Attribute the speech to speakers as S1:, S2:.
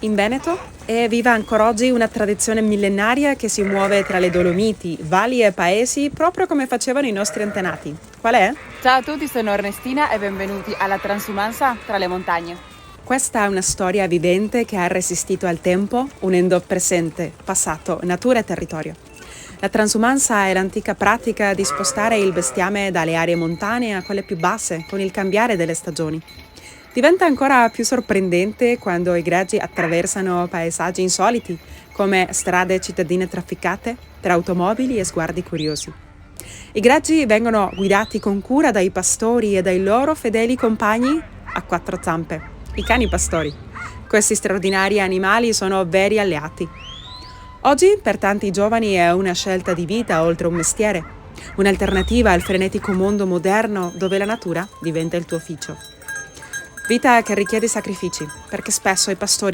S1: In Veneto è viva ancora oggi una tradizione millenaria che si muove tra le Dolomiti, valli e paesi proprio come facevano i nostri antenati. Qual è?
S2: Ciao a tutti, sono Ernestina e benvenuti alla transumanza tra le montagne.
S1: Questa è una storia vivente che ha resistito al tempo, unendo presente, passato, natura e territorio. La transumanza è l'antica pratica di spostare il bestiame dalle aree montane a quelle più basse con il cambiare delle stagioni. Diventa ancora più sorprendente quando i greggi attraversano paesaggi insoliti, come strade cittadine trafficate tra automobili e sguardi curiosi. I greggi vengono guidati con cura dai pastori e dai loro fedeli compagni a quattro zampe, i cani pastori. Questi straordinari animali sono veri alleati. Oggi per tanti giovani è una scelta di vita oltre un mestiere, un'alternativa al frenetico mondo moderno dove la natura diventa il tuo ufficio. Vita che richiede sacrifici, perché spesso i pastori